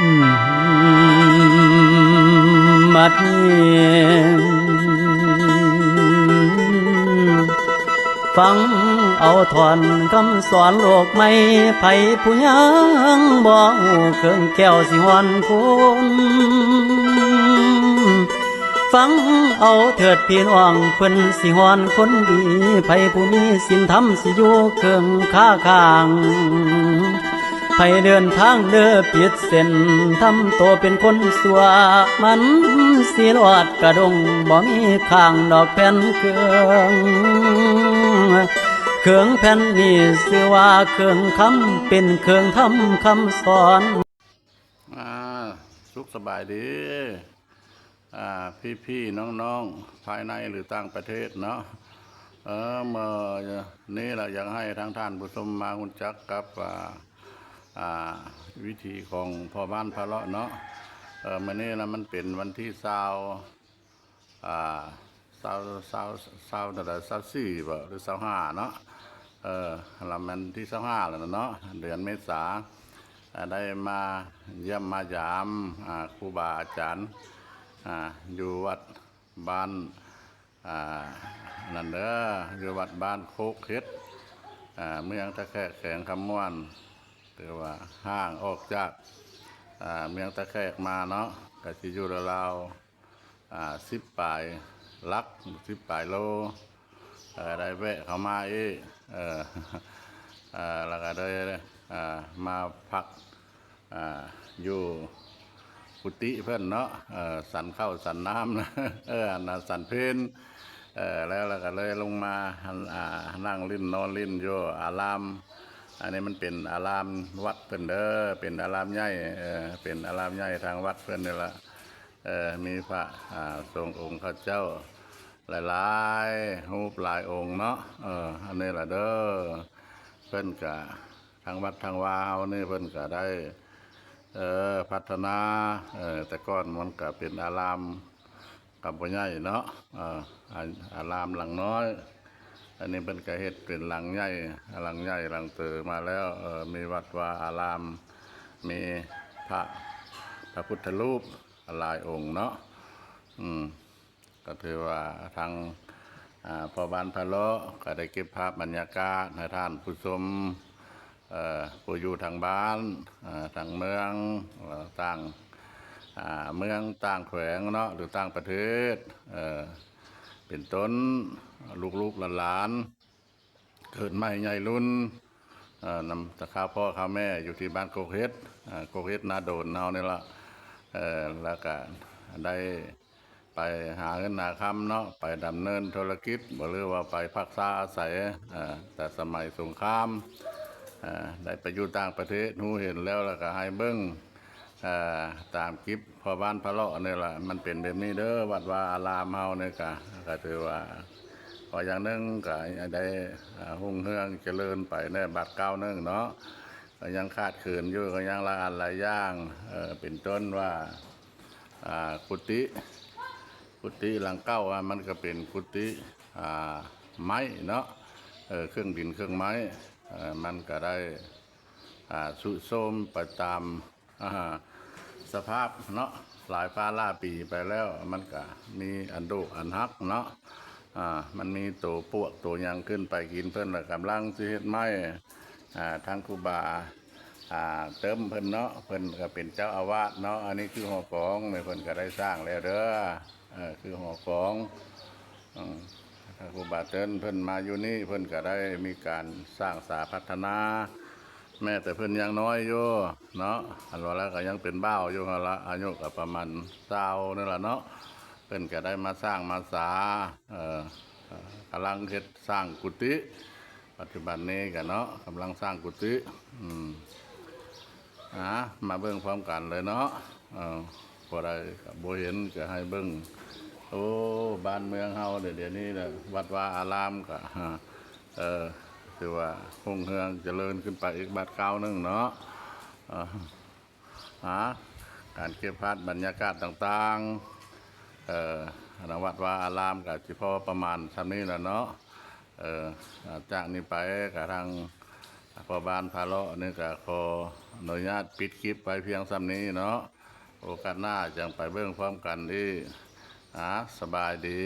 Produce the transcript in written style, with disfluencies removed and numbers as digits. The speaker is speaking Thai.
บัดนี้ฟังเอาถอนคำสอนโลกไม่ไผผู้ยังบ่หูเครื่องแก้วสิหวนคุณฟังเอาเถิดพี่น้องเพิ่นสิหวนคนดีไผผู้มีศีลธรรมสิอยู่เครื่องค้าข้างให้เดินทางเด้อปิดเส้นทำตัวเป็นคนสัวมันสิรอดกระดงบ่มีข้างดอกแผ่นเครื่องแผ่นนี้ชื่อว่าเครื่องคำเป็นเครื่องทำคำสอนสุขสบายดีพี่น้องภายในหรือต่างประเทศเนาะเมื่อนี้เราอยากให้ทางท่านผู้ชมมาหุ่นจักกับวิธีของพ่อบ้านพะเลาะเนาะเมื่อนี้นะมันเป็นวันที่24บ่หรือ25เนาะแล้วมันที่25แล้วเนาะเดือนเมษาได้มาเยี่ยมมายามครูบาอาจารย์อยู่วัดบ้านนั่นเด้ออยู่วัดบ้านโคกเฮ็ดเมืองตะแคกแขงคำม่วนหรือว่าห้างออกจากเมืองตะแคกมาเนาะก็สิอยู่ราว10 ปลายลัก10 ปลายโลได้แวะเข้ามาแล้วก็ได้มาพักอยู่กุฏิเพื่อนเนาะสันเข้าสันน้ำนะสันเพนแล้วก็เลยลงมานั่งลิ้นนอนลิ้นอยู่อารามอันนี้มันเป็นอารามวัดเพื่อนเด้อเป็นอารามใหญ่เป็นอารามใหญ่ทางวัดเพื่อนนี่ละมีพระทรงองค์ข้าเจ้าหลายรูปหลายองค์เนาะอันนี้แหละเด้อเพื่อนกะทางวัดทางวาวนี่เพื่อนกะได้พัฒนาแต่ก่อนมันก็เป็นอารามกับพ่อใหญ่เนาะอารามหลังน้อยอันนี้เป็นกระเฮ็ดเป็นหลังใหญ่หลังเตอมาแล้วมีวัดวาอารามมีพระพุทธรูปหลายองค์เนาะก็ถือว่าทางพ่อบ้านพะเลาะก็ได้เก็บภาพบรรยากาศให้ท่านผู้ชมผู้อยู่ทางบ้านทางเมืองต่างเมืองต่างแขวงเนาะหรือต่างประเทศเป็นต้นลูกหลานเกิดใหม่ใหญ่รุ่นนำตะข้าพ่อข้าแม่อยู่ที่บ้านโคกเฮ็ดนาโดนเอาเนี่ยละแล้วก็ได้ไปหาเงินหาคำเนาะไปดำเนินธุรกิจหรือว่าไปพักษาอาศัยแต่สมัยสงครามได้ไปอยู่ต่างประเทศหูเห็นแล้วก็ให้เบิ้งตามคลิปพอบ้านพะเลาะนี่แหละมันเป็นแบบนี้เด้อวัดว่าอารามเฮาเนี่ยก็ถือว่าพออย่างนึงก็ได้หุ่งเฮืองเจริญไปในบัดเก้านึงเนาะก็ยังขาดเขินอยู่ก็ยังละอันหลายอย่างเป็นต้นว่ากุฏิหลังเก้ามันก็เป็นกุฏิไม้เนาะเครื่องดินเครื่องไม้มันก็ได้สุโทรมไปตามสภาพเนาะหลายฟ้าล่าปีไปแล้วมันก็มีอันดุอันฮักเนาะมันมีตัวปวกตัวยังขึ้นไปกินเพิ่นและกำลังสิเฮ็ดไม้ทางครูบาเติมเพิ่นเนาะเพิ่นก็เป็นเจ้าอาวาสเนาะอันนี้คือหอของเพิ่นก็ได้สร้างแล้วเด้อคือหอของครูบาเติมเพิ่นมาอยู่นี่เพิ่นก็ได้มีการสร้างสาพัฒนาแม่แต่เพิ่นยังน้อยอยู่เนาะอันว่าแล้วก็ยังเป็นบ้าวอยู่ละอายุก็ประมาณ20นั่นแหละเนาะเพิ่นก็ได้มาสร้างมาสากำลังเฮ็ดสร้างกุฏิปัจจุบันนี้กันเนาะกำลังสร้างกุฏิมาเบิ่งพร้อมกันเลยเนาะพอได้บ่เห็นก็ให้เบิ่งโอ้บ้านเมืองเฮาเดี๋ยวนี้วัดวาอารามก็คือว่ารุ่งเรืองเจริญขึ้นไปอีกบัดเก้านึงเนาะการเก็บภาพบรรยากาศต่างๆวัดวาอารามกับที่พอประมาณชั้นนี้แล้วเนาะจากนี้ไปกับทาง พอบานพาเลาะนี่ก็ขออนุญาตปิดคลิปไปเพียงซ้ำนี้เนาะโอกาสหน้าจังไปเบิ่งพร้อมกันที่สบายดี